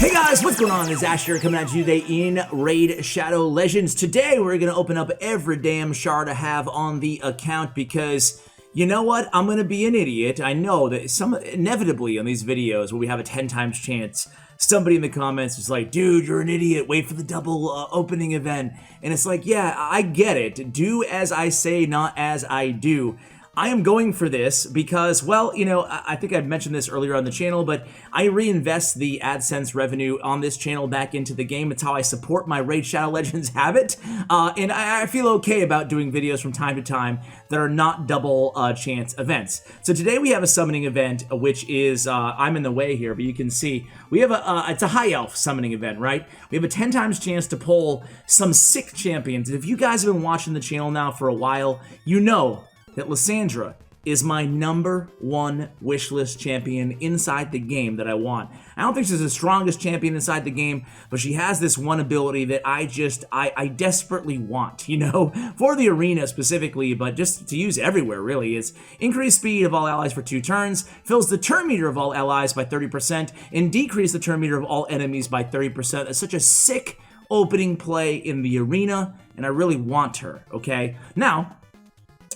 Hey guys, what's going on? It's Ash here coming at you today in Raid Shadow Legends. Today we're going to open up every damn shard I have on the account because, you know what? I'm going to be an idiot. I know that inevitably on these videos where we have a 10 times chance, somebody in the comments is like, dude, you're an idiot. Wait for the double opening event. And it's like, yeah, I get it. Do as I say, not as I do. I am going for this because, well, you know, I think I've mentioned this earlier on the channel, but I reinvest the AdSense revenue on this channel back into the game. It's how I support my Raid Shadow Legends habit, and I feel okay about doing videos from time to time that are not double chance events. So today we have a summoning event, which is, I'm in the way here, but you can see, we have it's a high elf summoning event, right? We have a 10 times chance to pull some sick champions. If you guys have been watching the channel now for a while, you know that Lysandra is my #1 wishlist champion inside the game that I want. I don't think she's the strongest champion inside the game, but she has this one ability that I desperately want, you know, for the arena specifically, but just to use everywhere really, is increase speed of all allies for 2 turns, fills the turn meter of all allies by 30%, and decrease the turn meter of all enemies by 30%. That's such a sick opening play in the arena, and I really want her, okay? Now,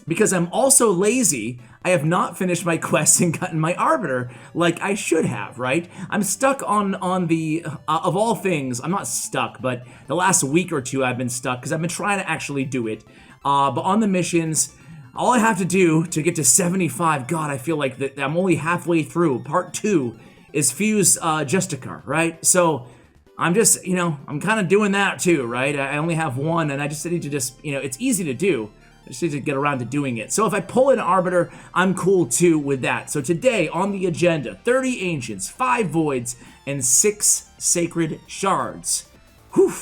because I'm also lazy, I have not finished my quests and gotten my Arbiter like I should have, right? I'm stuck on the, of all things, I'm not stuck, but the last week or two I've been stuck because I've been trying to actually do it. But on the missions, all I have to do to get to 75, God, I feel like that I'm only halfway through. Part 2 is fuse Justicar, right? So I'm just, you know, I'm kind of doing that too, right? I only have one and I just need to just, you know, it's easy to do. I just need to get around to doing it. So if I pull an Arbiter, I'm cool too with that. So today on the agenda, 30 Ancients, 5 Voids, and 6 Sacred Shards. Whew.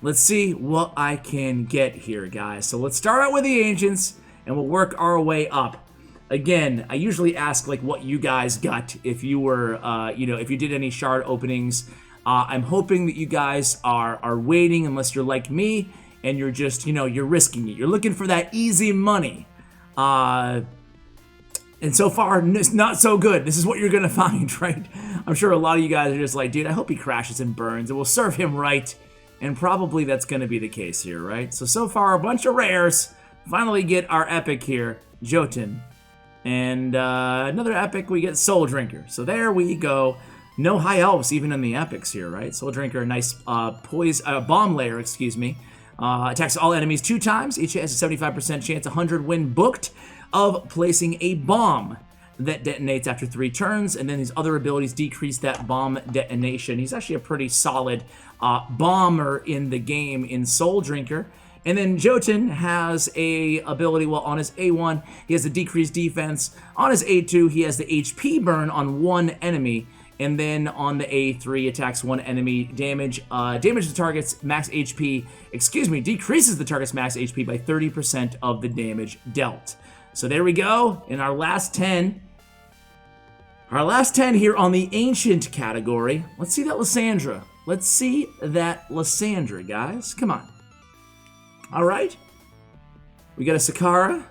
Let's see what I can get here, guys. So let's start out with the Ancients, and we'll work our way up. Again, I usually ask like what you guys got if you were, you know, if you did any shard openings. I'm hoping that you guys are waiting, unless you're like me, and you're just, you know, you're risking it. You're looking for that easy money. And so far, it's not so good. This is what you're gonna find, right? I'm sure a lot of you guys are just like, dude, I hope he crashes and burns. It will serve him right. And probably that's gonna be the case here, right? So far, a bunch of rares. Finally get our epic here, Jotun. And another epic, we get Soul Drinker. So there we go. No high elves even in the epics here, right? Soul Drinker, nice bomb layer, excuse me. Attacks all enemies 2 times. Each has a 75% chance, 100 when booked, of placing a bomb that detonates after 3 turns, and then his other abilities decrease that bomb detonation. He's actually a pretty solid bomber in the game in Soul Drinker. And then Jotun has a ability, well, on his A1, he has a decreased defense. On his A2, he has the HP burn on 1 enemy. And then on the A3, attacks 1 enemy, damages the target's max HP, decreases the target's max HP by 30% of the damage dealt. So there we go, in our last 10. Our last 10 here on the Ancient category. Let's see that Lysandra. Let's see that Lysandra, guys. Come on. All right. We got a Sakara.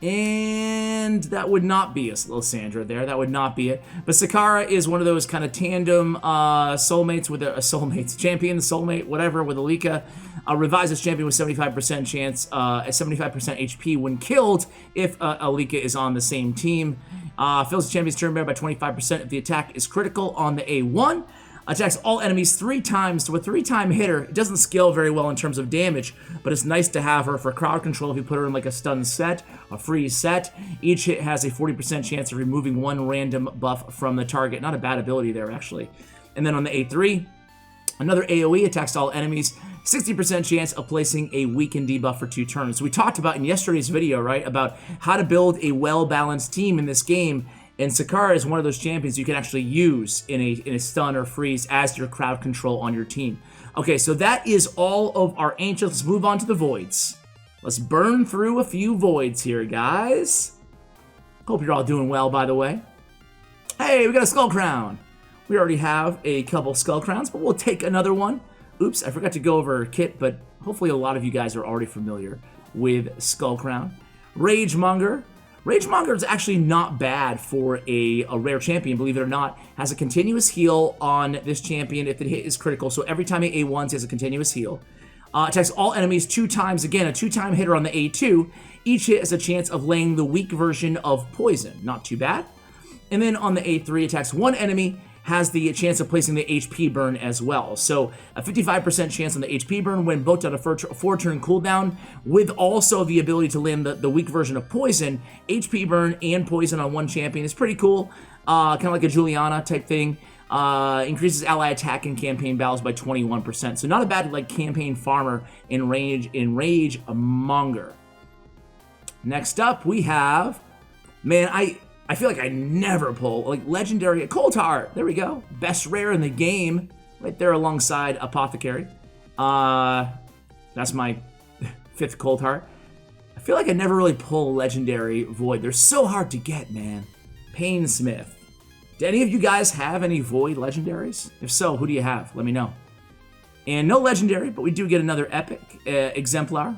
And that would not be a Lysandra there. That would not be it. But Sakara is one of those kind of tandem soulmates with a champion, soulmate, whatever, with Alika. Revives its champion with 75% chance, 75% HP when killed if Alika is on the same team. Fills the champion's turn by 25% if the attack is critical on the A1. Attacks all enemies 3 times to a 3-time hitter. It doesn't scale very well in terms of damage, but it's nice to have her for crowd control if you put her in like a stun set, a freeze set. Each hit has a 40% chance of removing 1 random buff from the target. Not a bad ability there, actually. And then on the A3, another AoE, attacks all enemies. 60% chance of placing a weaken debuff for 2 turns. So we talked about in yesterday's video, right, about how to build a well-balanced team in this game. And Sakara is one of those champions you can actually use in a stun or freeze as your crowd control on your team. Okay, so that is all of our Ancients. Let's move on to the Voids. Let's burn through a few Voids here, guys. Hope you're all doing well, by the way. Hey, we got a Skull Crown. We already have a couple Skull Crowns, but we'll take another one. Oops, I forgot to go over Kit, but hopefully a lot of you guys are already familiar with Skull Crown. Ragemonger. Ragemonger is actually not bad for a rare champion, believe it or not. Has a continuous heal on this champion if the hit is critical. So every time it A1s, he has a continuous heal. Attacks all enemies 2 times. Again, a 2-time hitter on the A2. Each hit has a chance of laying the weak version of poison. Not too bad. And then on the A3, attacks 1 enemy, has the chance of placing the HP burn as well. So a 55% chance on the HP burn when booked on a 4-turn cooldown, with also the ability to land the weak version of poison. HP burn and poison on one champion is pretty cool. Kind of like a Juliana type thing. Increases ally attack in campaign battles by 21%. So not a bad like campaign farmer in Rage Monger. Next up we have, man, I feel like I never pull like legendary Cold Heart. There we go. Best rare in the game, right there alongside Apothecary. That's my 5th Cold Heart. I feel like I never really pull legendary Void. They're so hard to get, man. Painsmith. Do any of you guys have any Void legendaries? If so, who do you have? Let me know. And no legendary, but we do get another epic Exemplar.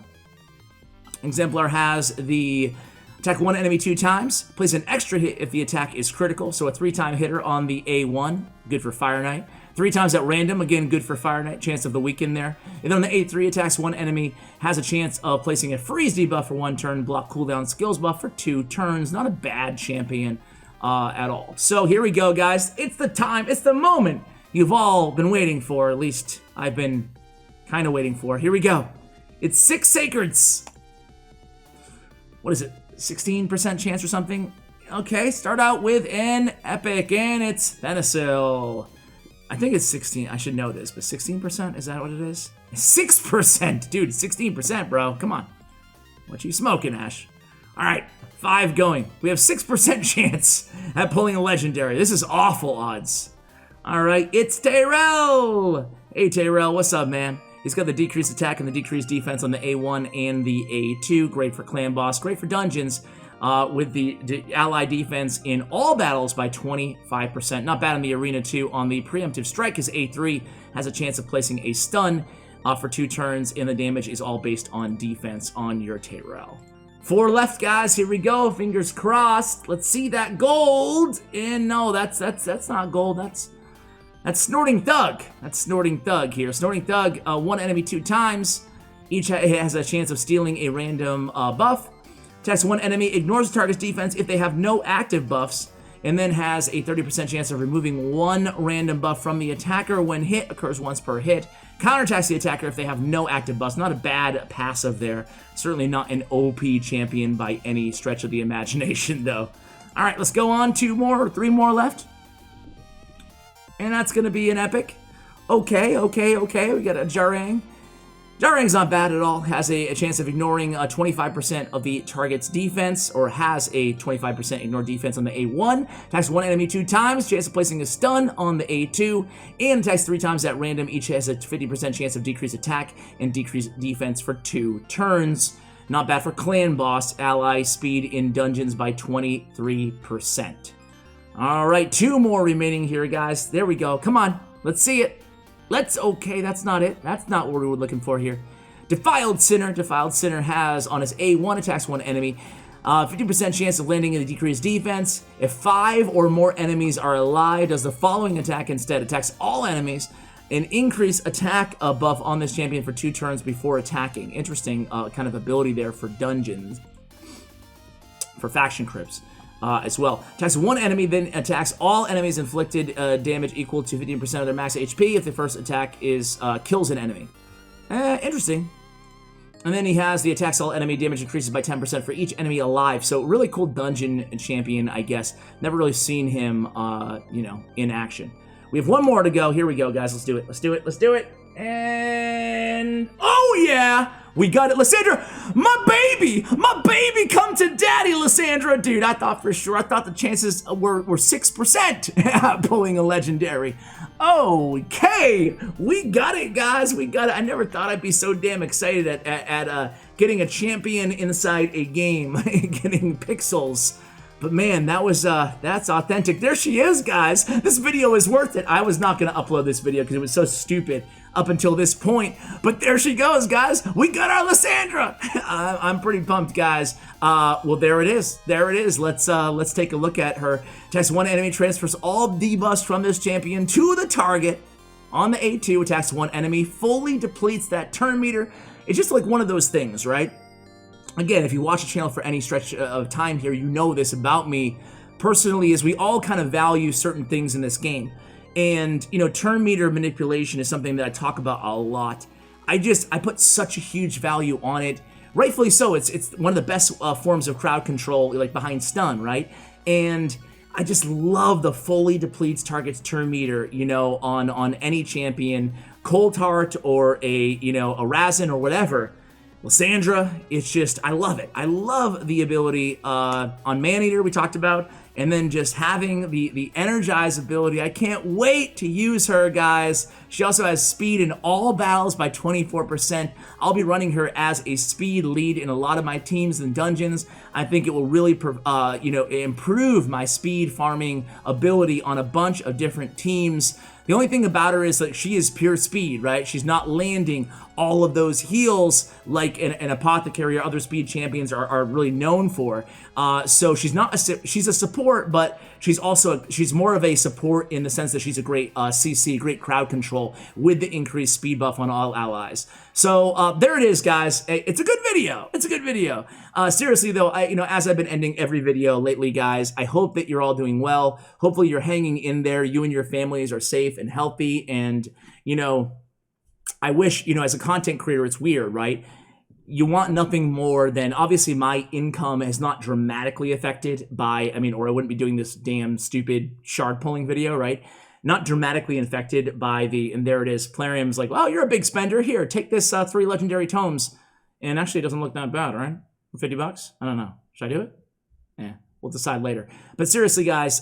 Exemplar has the attack 1 enemy 2 times, place an extra hit if the attack is critical, so a 3-time hitter on the A1, good for Fire Knight. 3 times at random, again, good for Fire Knight, chance of the weak in there. And then on the A3, attacks 1 enemy, has a chance of placing a freeze debuff for 1 turn, block cooldown skills buff for 2 turns. Not a bad champion at all. So here we go, guys. It's the time, it's the moment you've all been waiting for, at least I've been kind of waiting for. Here we go. It's 6 Sacreds. What is it? 16% chance or something. Okay, start out with an epic, and it's Venesil. I think it's 16. I should know this, but 16%? Is that what it is? 6%! Dude, 16%, bro. Come on. What you smoking, Ash? All right, 5 going. We have 6% chance at pulling a legendary. This is awful odds. All right, it's Tyrell. Hey, Tyrell, what's up, man? He's got the decreased attack and the decreased defense on the A1 and the A2. Great for clan boss. Great for dungeons with the ally defense in all battles by 25%. Not bad in the arena too. On the preemptive strike, his A3 has a chance of placing a stun for 2 turns, and the damage is all based on defense on your Tyrell. 4 left, guys. Here we go. Fingers crossed. Let's see that gold. And no, that's not gold. That's Snorting Thug. That's Snorting Thug here. Snorting Thug, 1 enemy 2 times. Each has a chance of stealing a random buff. Attacks 1 enemy, ignores the target's defense if they have no active buffs, and then has a 30% chance of removing 1 random buff from the attacker when hit, occurs once per hit. Counterattacks the attacker if they have no active buffs. Not a bad passive there. Certainly not an OP champion by any stretch of the imagination, though. All right, let's go on. 2 more, or 3 more left. And that's going to be an epic. Okay. We got a Jarang. Jarang's not bad at all. Has a chance of ignoring 25% of the target's defense, or has a 25% ignore defense on the A1. Attacks 1 enemy 2 times. Chance of placing a stun on the A2. And attacks 3 times at random. Each has a 50% chance of decreased attack and decreased defense for 2 turns. Not bad for clan boss. Ally speed in dungeons by 23%. All right, 2 more remaining here, guys. There we go. Come on, let's see it. Okay, that's not it. That's not what we were looking for here. Defiled Sinner. Defiled Sinner has on his A1, attacks 1 enemy. 50% chance of landing in the decreased defense. If 5 or more enemies are alive, does the following attack instead. Attacks all enemies. An increased attack buff on this champion for 2 turns before attacking. Interesting kind of ability there for dungeons. For faction crypts. As well. Attacks 1 enemy, then attacks all enemies, inflicted damage equal to 15% of their max HP if the first attack is kills an enemy. Interesting. And then he has the attacks all enemy, damage increases by 10% for each enemy alive. So really cool dungeon champion, I guess. Never really seen him, in action. We have 1 more to go. Here we go, guys. Let's do it. And oh yeah! We got it, Lysandra! My baby, come to daddy, Lysandra! Dude, I thought the chances were 6% pulling a legendary. Okay, we got it, guys, we got it. I never thought I'd be so damn excited at getting a champion inside a game, getting pixels. But man, that's authentic. There she is, guys. This video is worth it. I was not gonna upload this video because it was so stupid up until this point, but there she goes, guys. We got our Lysandra. I'm pretty pumped, guys. Well, there it is. There it is. Let's take a look at her. Attacks one enemy, transfers all debuffs from this champion to the target. On the A2, attacks one enemy, fully depletes that turn meter. It's just like one of those things, right? Again, if you watch the channel for any stretch of time here, you know this about me personally, is we all kind of value certain things in this game. And, you know, turn meter manipulation is something that I talk about a lot. I put such a huge value on it. Rightfully so. It's one of the best forms of crowd control, like behind stun, right? And I just love the fully depletes target's turn meter, you know, on any champion, Cold Heart or a Razin or whatever. Lysandra, it's just, I love it. I love the ability on Maneater we talked about, and then just having the Energize ability. I can't wait to use her, guys. She also has speed in all battles by 24%. I'll be running her as a speed lead in a lot of my teams and dungeons. I think it will really, improve my speed farming ability on a bunch of different teams. The only thing about her is that she is pure speed, right? She's not landing all of those heals like an Apothecary or other speed champions are really known for. So she's a support, but she's more of a support in the sense that she's a great CC, great crowd control with the increased speed buff on all allies. So there it is, guys. It's a good video. It's a good video. Seriously though, as I've been ending every video lately, guys, I hope that you're all doing well. Hopefully you're hanging in there. You and your families are safe and healthy. And, I wish, as a content creator, it's weird, right? You want nothing more than, obviously my income is not dramatically affected by, or I wouldn't be doing this damn stupid shard pulling video, right? Not dramatically affected by and there it is, Plarium's like, well, you're a big spender. Here, take this 3 legendary tomes. And actually it doesn't look that bad, right? For 50 bucks? I don't know. Should I do it? Yeah, we'll decide later. But seriously, guys,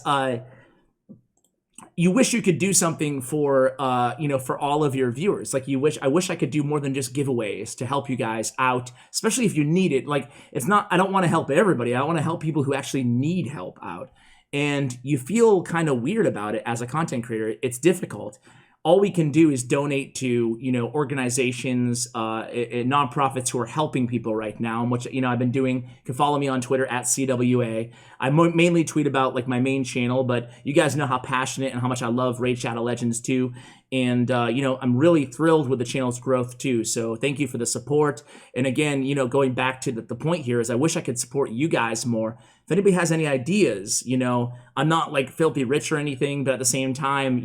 you wish you could do something for, for all of your viewers. Like I wish I could do more than just giveaways to help you guys out, especially if you need it. Like I don't want to help everybody. I want to help people who actually need help out. And you feel kind of weird about it as a content creator. It's difficult. All we can do is donate to, organizations, nonprofits who are helping people right now, which, I've been doing. You can follow me on Twitter at CWA. I mainly tweet about like my main channel, but you guys know how passionate and how much I love Raid Shadow Legends too. And, I'm really thrilled with the channel's growth too. So thank you for the support. And again, going back to the point here is I wish I could support you guys more. If anybody has any ideas, I'm not like filthy rich or anything, but at the same time,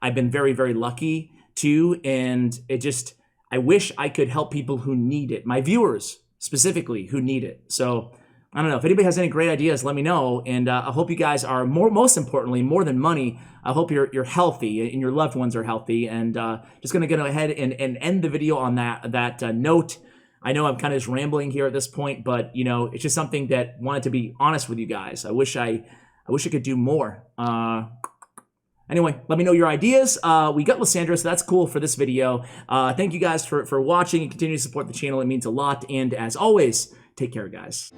I've been very, very lucky too. And I wish I could help people who need it. My viewers specifically who need it. So I don't know. If anybody has any great ideas, let me know. And I hope you guys are most importantly, more than money, I hope you're healthy and your loved ones are healthy. And just going to go ahead and end the video on that note. I know I'm kind of just rambling here at this point, but it's just something that wanted to be honest with you guys. I wish I could do more. Anyway, let me know your ideas. We got Lysandra, so that's cool for this video. Thank you guys for watching and continue to support the channel. It means a lot. And as always, take care, guys.